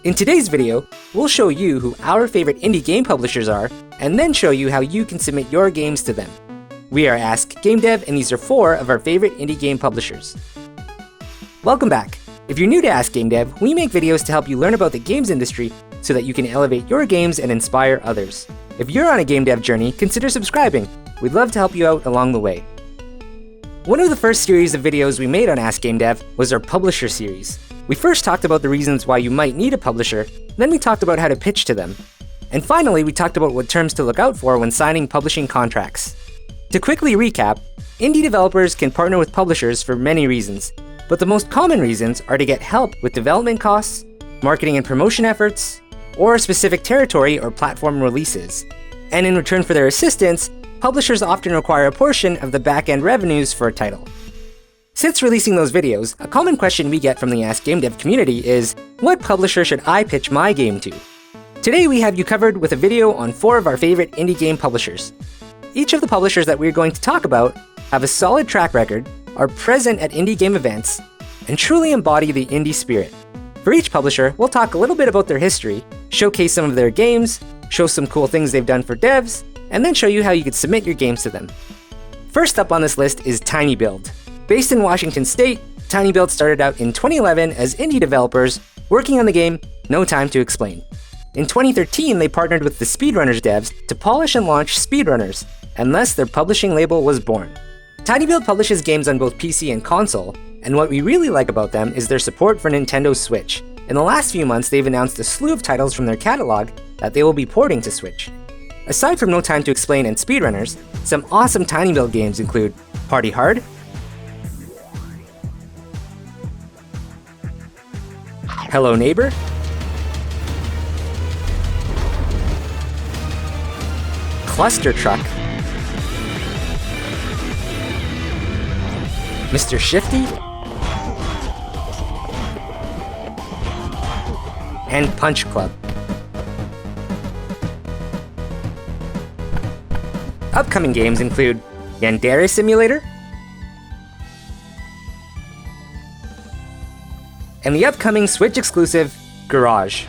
In today's video, we'll show you who our favorite indie game publishers are, and then show you how you can submit your games to them. We are Ask Gamedev, and these are 4 of our favorite indie game publishers. Welcome back! If you're new to Ask Gamedev, we make videos to help you learn about the games industry so that you can elevate your games and inspire others. If you're on a game dev journey, consider subscribing. We'd love to help you out along the way. One of the first series of videos we made on Ask Gamedev was our Publisher series. We first talked about the reasons why you might need a publisher, then we talked about how to pitch to them. And finally, we talked about what terms to look out for when signing publishing contracts. To quickly recap, indie developers can partner with publishers for many reasons, but the most common reasons are to get help with development costs, marketing and promotion efforts, or a specific territory or platform releases. And in return for their assistance, publishers often require a portion of the back-end revenues for a title. Since releasing those videos, a common question we get from the Ask Gamedev community is, what publisher should I pitch my game to? Today we have you covered with a video on 4 of our favorite indie game publishers. Each of the publishers that we're going to talk about have a solid track record, are present at indie game events, and truly embody the indie spirit. For each publisher, we'll talk a little bit about their history, showcase some of their games, show some cool things they've done for devs, and then show you how you could submit your games to them. First up on this list is tinyBuild. Based in Washington State, tinyBuild started out in 2011 as indie developers working on the game No Time to Explain. In 2013, they partnered with the Speedrunners devs to polish and launch Speedrunners, and thus their publishing label was born. tinyBuild publishes games on both PC and console, and what we really like about them is their support for Nintendo Switch. In the last few months, they've announced a slew of titles from their catalog that they will be porting to Switch. Aside from No Time to Explain and Speedrunners, some awesome tinyBuild games include Party Hard, Hello Neighbor, Cluster Truck, Mr. Shifty, and Punch Club. Upcoming games include Yandere Simulator, and the upcoming Switch-exclusive Garage.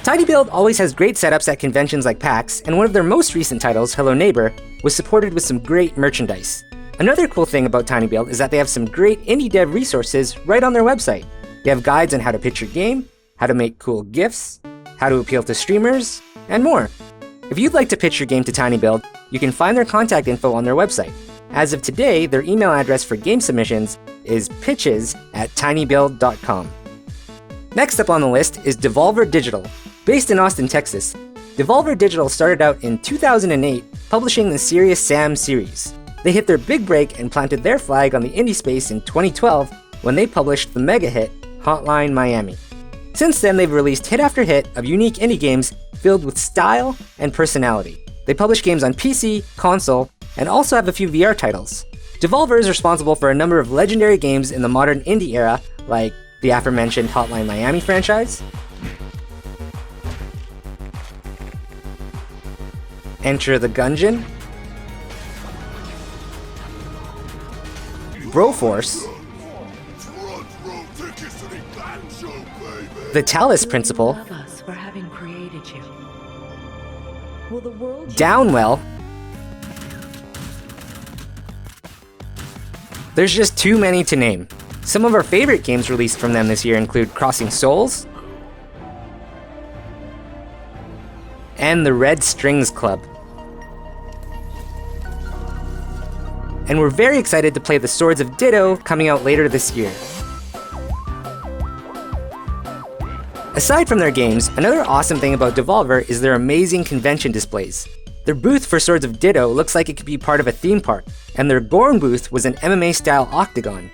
tinyBuild always has great setups at conventions like PAX, and one of their most recent titles, Hello Neighbor, was supported with some great merchandise. Another cool thing about tinyBuild is that they have some great indie dev resources right on their website. They have guides on how to pitch your game, how to make cool GIFs, how to appeal to streamers, and more. If you'd like to pitch your game to tinyBuild, you can find their contact info on their website. As of today, their email address for game submissions is pitches@tinybuild.com. Next up on the list is Devolver Digital. Based in Austin, Texas, Devolver Digital started out in 2008 publishing the Serious Sam series. They hit their big break and planted their flag on the indie space in 2012 when they published the mega hit Hotline Miami. Since then, they've released hit after hit of unique indie games filled with style and personality. They publish games on PC, console, and also have a few VR titles. Devolver is responsible for a number of legendary games in the modern indie era, like the aforementioned Hotline Miami franchise, Enter the Gungeon, Broforce, The Talus Principle, Downwell. There's just too many to name. Some of our favorite games released from them this year include Crossing Souls and the Red Strings Club. And we're very excited to play the Swords of Ditto coming out later this year. Aside from their games, another awesome thing about Devolver is their amazing convention displays. Their booth for Swords of Ditto looks like it could be part of a theme park, and their Gorn booth was an MMA-style octagon.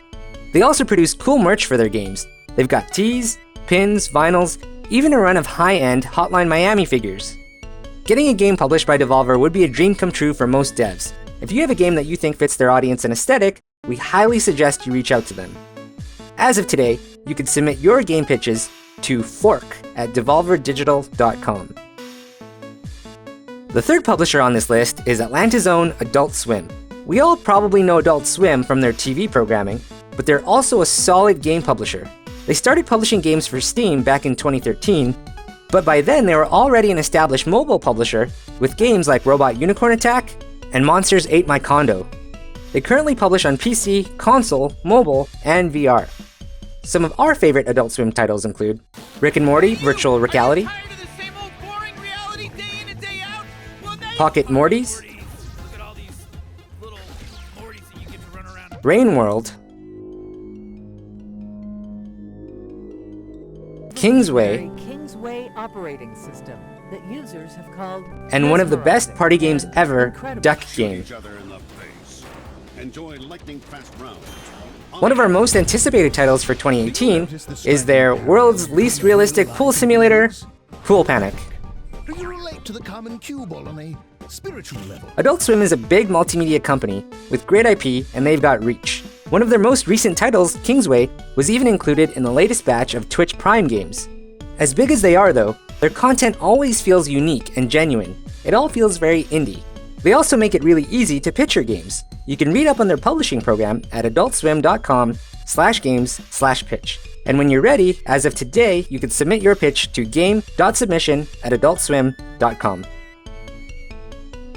They also produce cool merch for their games. They've got tees, pins, vinyls, even a run of high-end Hotline Miami figures. Getting a game published by Devolver would be a dream come true for most devs. If you have a game that you think fits their audience and aesthetic, we highly suggest you reach out to them. As of today, you can submit your game pitches to fork@devolverdigital.com. The third publisher on this list is Atlanta's own Adult Swim. We all probably know Adult Swim from their TV programming, but they're also a solid game publisher. They started publishing games for Steam back in 2013, but by then they were already an established mobile publisher with games like Robot Unicorn Attack and Monsters Ate My Condo. They currently publish on PC, console, mobile, and VR. Some of our favorite Adult Swim titles include Rick and Morty Virtual Reality, Pocket Mortys, Rain World, Kingsway, operating system that users have called, and one of the best party games ever, Duck Game. One of our most anticipated titles for 2018 is their world's least realistic pool simulator, Pool Panic. Do you relate to the common cue ball on a spiritual level? Adult Swim is a big multimedia company with great IP, and they've got reach. One of their most recent titles, Kingsway, was even included in the latest batch of Twitch Prime games. As big as they are though, their content always feels unique and genuine. It all feels very indie. They also make it really easy to pitch your games. You can read up on their publishing program at adultswim.com/games/pitch. And when you're ready, as of today, you can submit your pitch to game.submission@adultswim.com.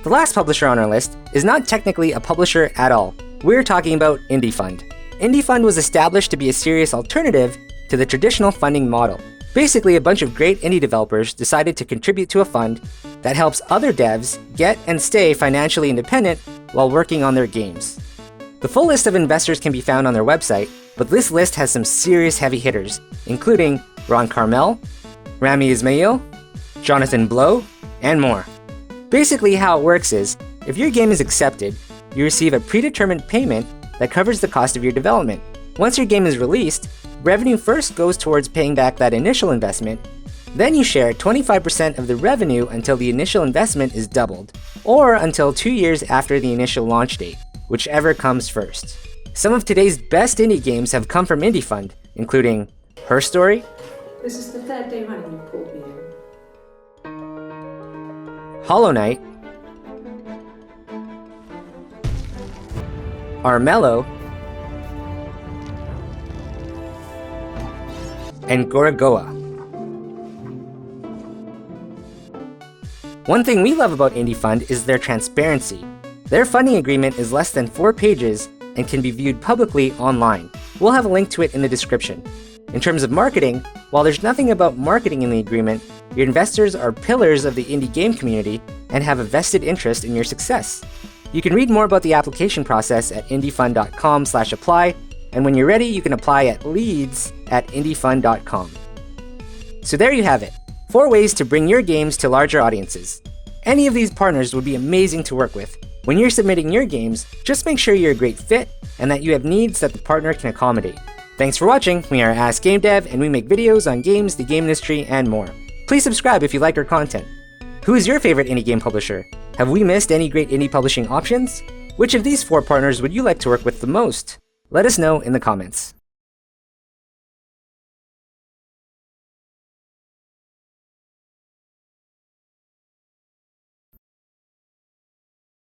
The last publisher on our list is not technically a publisher at all. We're talking about Indie Fund. Indie Fund was established to be a serious alternative to the traditional funding model. Basically, a bunch of great indie developers decided to contribute to a fund that helps other devs get and stay financially independent while working on their games. The full list of investors can be found on their website, but this list has some serious heavy hitters, including Ron Carmel, Rami Ismail, Jonathan Blow, and more. Basically, how it works is, if your game is accepted, you receive a predetermined payment that covers the cost of your development. Once your game is released, revenue first goes towards paying back that initial investment, then you share 25% of the revenue until the initial investment is doubled, or until 2 years after the initial launch date, whichever comes first. Some of today's best indie games have come from Indie Fund, including Her Story, This is the third day running you pulled me in. Hollow Knight, Armello, and Gorogoa. One thing we love about Indie Fund is their transparency. Their funding agreement is less than 4 pages and can be viewed publicly online. We'll have a link to it in the description. In terms of marketing, while there's nothing about marketing in the agreement, your investors are pillars of the indie game community and have a vested interest in your success. You can read more about the application process at indiefund.com/apply, and when you're ready, you can apply at leads@indiefund.com. So there you have it, 4 ways to bring your games to larger audiences. Any of these partners would be amazing to work with. When you're submitting your games, just make sure you're a great fit and that you have needs that the partner can accommodate. Thanks for watching. We are Ask Gamedev, and we make videos on games, the game industry, and more. Please subscribe if you like our content. Who is your favorite indie game publisher? Have we missed any great indie publishing options? Which of these 4 partners would you like to work with the most? Let us know in the comments.